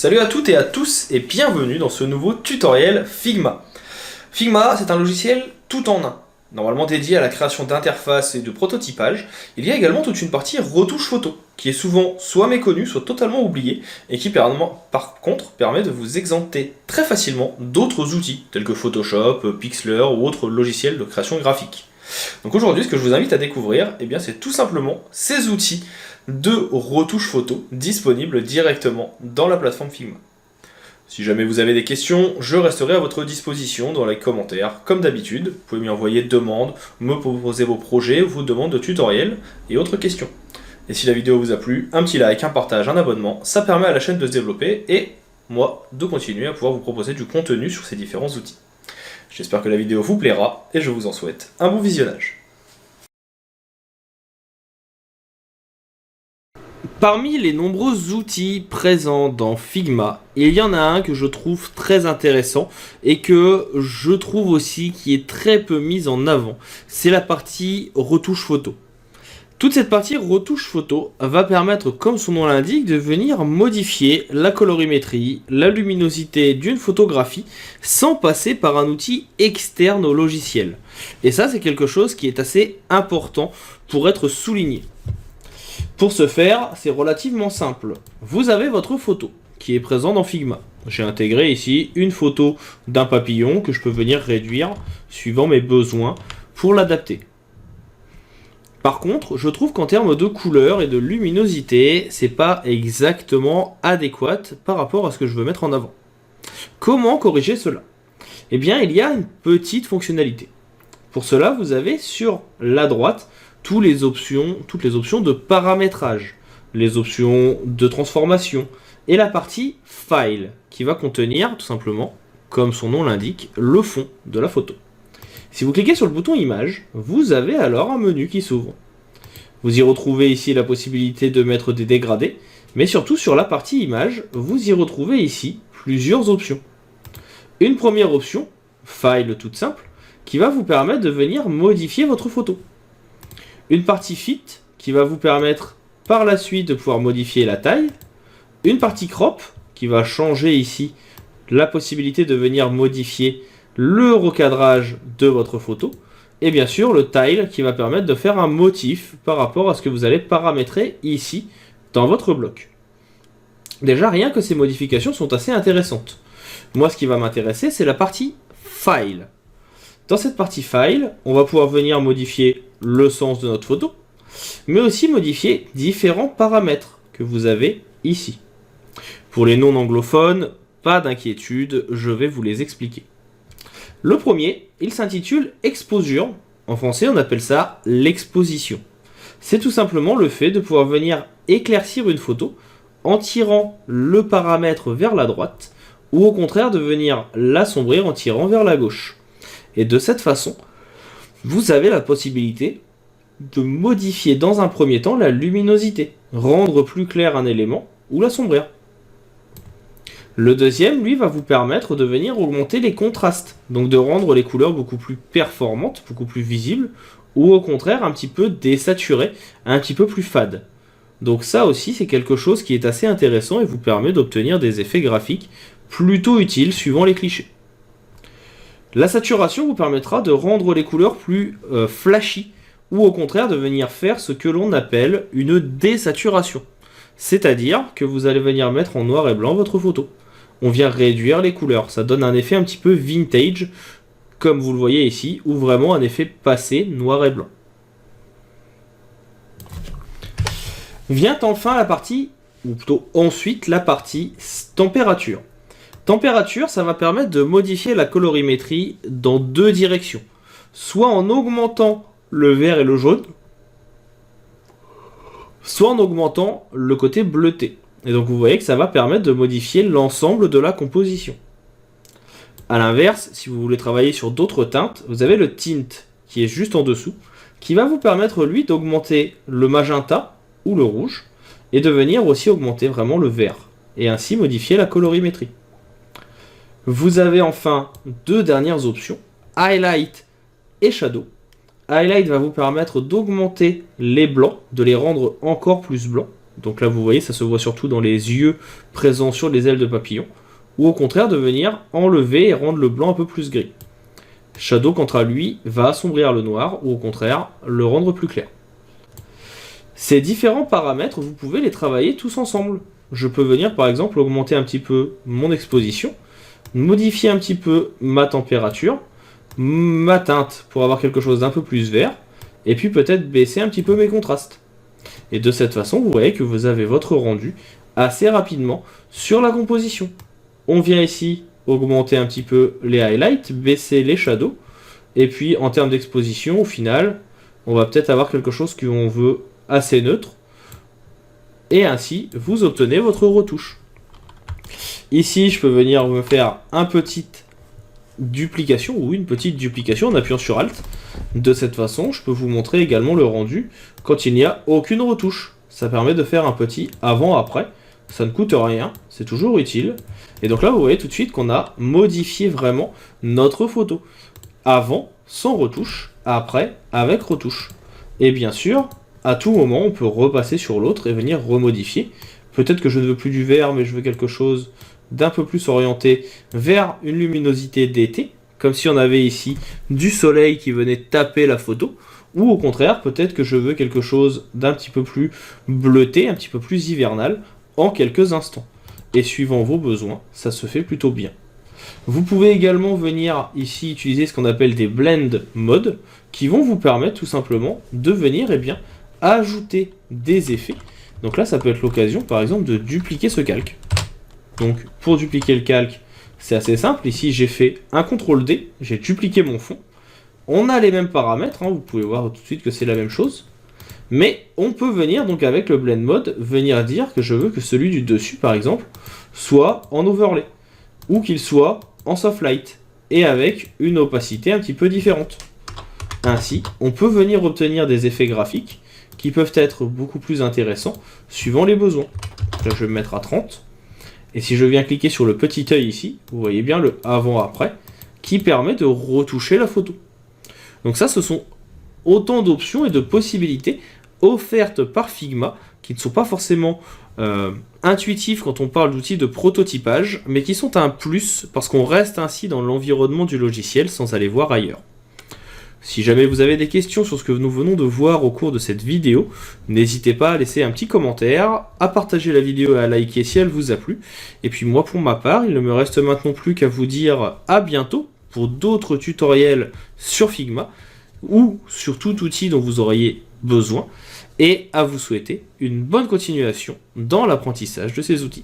Salut à toutes et à tous et bienvenue dans ce nouveau tutoriel Figma. Figma, c'est un logiciel tout en un. Normalement dédié à la création d'interfaces et de prototypage, il y a également toute une partie retouche photo, qui est souvent soit méconnue, soit totalement oubliée, et qui par contre permet de vous exempter très facilement d'autres outils, tels que Photoshop, Pixlr ou autres logiciels de création graphique. Donc aujourd'hui, ce que je vous invite à découvrir, c'est tout simplement ces outils de retouche photo disponibles directement dans la plateforme Figma. Si jamais vous avez des questions, je resterai à votre disposition dans les commentaires, comme d'habitude. Vous pouvez m'y envoyer demandes, me proposer vos projets, vos demandes de tutoriels et autres questions. Et si la vidéo vous a plu, un petit like, un partage, un abonnement, ça permet à la chaîne de se développer et moi de continuer à pouvoir vous proposer du contenu sur ces différents outils. J'espère que la vidéo vous plaira et je vous en souhaite un bon visionnage. Parmi les nombreux outils présents dans Figma, il y en a un que je trouve très intéressant et que je trouve aussi qui est très peu mis en avant. C'est la partie retouche photo. Toute cette partie retouche photo va permettre, comme son nom l'indique, de venir modifier la colorimétrie, la luminosité d'une photographie sans passer par un outil externe au logiciel. Et ça, c'est quelque chose qui est assez important pour être souligné. Pour ce faire, c'est relativement simple. Vous avez votre photo qui est présente dans Figma. J'ai intégré ici une photo d'un papillon que je peux venir réduire suivant mes besoins pour l'adapter. Par contre, je trouve qu'en termes de couleur et de luminosité, c'est pas exactement adéquat par rapport à ce que je veux mettre en avant. Comment corriger cela? Eh bien, il y a une petite fonctionnalité. Pour cela, vous avez sur la droite toutes les options de paramétrage, les options de transformation et la partie File qui va contenir tout simplement, comme son nom l'indique, le fond de la photo. Si vous cliquez sur le bouton Image, vous avez alors un menu qui s'ouvre. Vous y retrouvez ici la possibilité de mettre des dégradés, mais surtout sur la partie Image, vous y retrouvez ici plusieurs options. Une première option, File toute simple, qui va vous permettre de venir modifier votre photo. Une partie Fit, qui va vous permettre par la suite de pouvoir modifier la taille. Une partie Crop, qui va changer ici la possibilité de venir modifier le recadrage de votre photo. Et bien sûr, le Tile, qui va permettre de faire un motif par rapport à ce que vous allez paramétrer ici dans votre bloc. Déjà, rien que ces modifications sont assez intéressantes. Moi, ce qui va m'intéresser, c'est la partie File. Dans cette partie File, on va pouvoir venir modifier le sens de notre photo, mais aussi modifier différents paramètres que vous avez ici. Pour les non-anglophones, pas d'inquiétude, je vais vous les expliquer. Le premier, il s'intitule Exposure. En français, on appelle ça l'exposition. C'est tout simplement le fait de pouvoir venir éclaircir une photo en tirant le paramètre vers la droite, ou au contraire de venir l'assombrir en tirant vers la gauche. Et de cette façon, vous avez la possibilité de modifier dans un premier temps la luminosité, rendre plus clair un élément ou l'assombrir. Le deuxième, lui, va vous permettre de venir augmenter les contrastes, donc de rendre les couleurs beaucoup plus performantes, beaucoup plus visibles, ou au contraire un petit peu désaturées, un petit peu plus fades. Donc ça aussi, c'est quelque chose qui est assez intéressant et vous permet d'obtenir des effets graphiques plutôt utiles suivant les clichés. La saturation vous permettra de rendre les couleurs plus flashy ou au contraire de venir faire ce que l'on appelle une désaturation. C'est-à-dire que vous allez venir mettre en noir et blanc votre photo. On vient réduire les couleurs. Ça donne un effet un petit peu vintage, comme vous le voyez ici, ou vraiment un effet passé noir et blanc. Vient enfin la partie, ou plutôt ensuite la partie température. Température, ça va permettre de modifier la colorimétrie dans deux directions. Soit en augmentant le vert et le jaune, soit en augmentant le côté bleuté. Et donc vous voyez que ça va permettre de modifier l'ensemble de la composition. A l'inverse, si vous voulez travailler sur d'autres teintes, vous avez le tint qui est juste en dessous, qui va vous permettre lui d'augmenter le magenta ou le rouge, et de venir aussi augmenter vraiment le vert, et ainsi modifier la colorimétrie. Vous avez enfin deux dernières options, Highlight et Shadow. Highlight va vous permettre d'augmenter les blancs, de les rendre encore plus blancs. Donc là, vous voyez, ça se voit surtout dans les yeux présents sur les ailes de papillon. Ou au contraire, de venir enlever et rendre le blanc un peu plus gris. Shadow, quant à lui, va assombrir le noir, ou au contraire, le rendre plus clair. Ces différents paramètres, vous pouvez les travailler tous ensemble. Je peux venir, par exemple, augmenter un petit peu mon exposition, modifier un petit peu ma température, ma teinte pour avoir quelque chose d'un peu plus vert, et puis peut-être baisser un petit peu mes contrastes. Et de cette façon, vous voyez que vous avez votre rendu assez rapidement sur la composition. On vient ici augmenter un petit peu les highlights, baisser les shadows, et puis en termes d'exposition, au final, on va peut-être avoir quelque chose qu'on veut assez neutre, et ainsi, vous obtenez votre retouche. Ici, je peux venir me faire une petite duplication en appuyant sur Alt. De cette façon, je peux vous montrer également le rendu quand il n'y a aucune retouche. Ça permet de faire un petit avant-après. Ça ne coûte rien, c'est toujours utile. Et donc là, vous voyez tout de suite qu'on a modifié vraiment notre photo. Avant, sans retouche, après, avec retouche. Et bien sûr, à tout moment, on peut repasser sur l'autre et venir remodifier. Peut-être que je ne veux plus du vert, mais je veux quelque chose d'un peu plus orienté vers une luminosité d'été, comme si on avait ici du soleil qui venait taper la photo, ou au contraire, peut-être que je veux quelque chose d'un petit peu plus bleuté, un petit peu plus hivernal, en quelques instants. Et suivant vos besoins, ça se fait plutôt bien. Vous pouvez également venir ici utiliser ce qu'on appelle des blend modes, qui vont vous permettre tout simplement de venir ajouter des effets. Donc là, ça peut être l'occasion, par exemple, de dupliquer ce calque. Donc, pour dupliquer le calque, c'est assez simple. Ici, j'ai fait un CTRL-D, j'ai dupliqué mon fond. On a les mêmes paramètres, hein, vous pouvez voir tout de suite que c'est la même chose. Mais on peut venir, donc avec le Blend Mode, venir dire que je veux que celui du dessus, par exemple, soit en overlay. Ou qu'il soit en soft light. Et avec une opacité un petit peu différente. Ainsi, on peut venir obtenir des effets graphiques qui peuvent être beaucoup plus intéressants suivant les besoins. Là, je vais me mettre à 30. Et si je viens cliquer sur le petit œil ici, vous voyez bien le avant-après qui permet de retoucher la photo. Donc ça, ce sont autant d'options et de possibilités offertes par Figma qui ne sont pas forcément intuitifs quand on parle d'outils de prototypage, mais qui sont un plus parce qu'on reste ainsi dans l'environnement du logiciel sans aller voir ailleurs. Si jamais vous avez des questions sur ce que nous venons de voir au cours de cette vidéo, n'hésitez pas à laisser un petit commentaire, à partager la vidéo et à liker si elle vous a plu. Et puis moi pour ma part, il ne me reste maintenant plus qu'à vous dire à bientôt pour d'autres tutoriels sur Figma ou sur tout outil dont vous auriez besoin et à vous souhaiter une bonne continuation dans l'apprentissage de ces outils.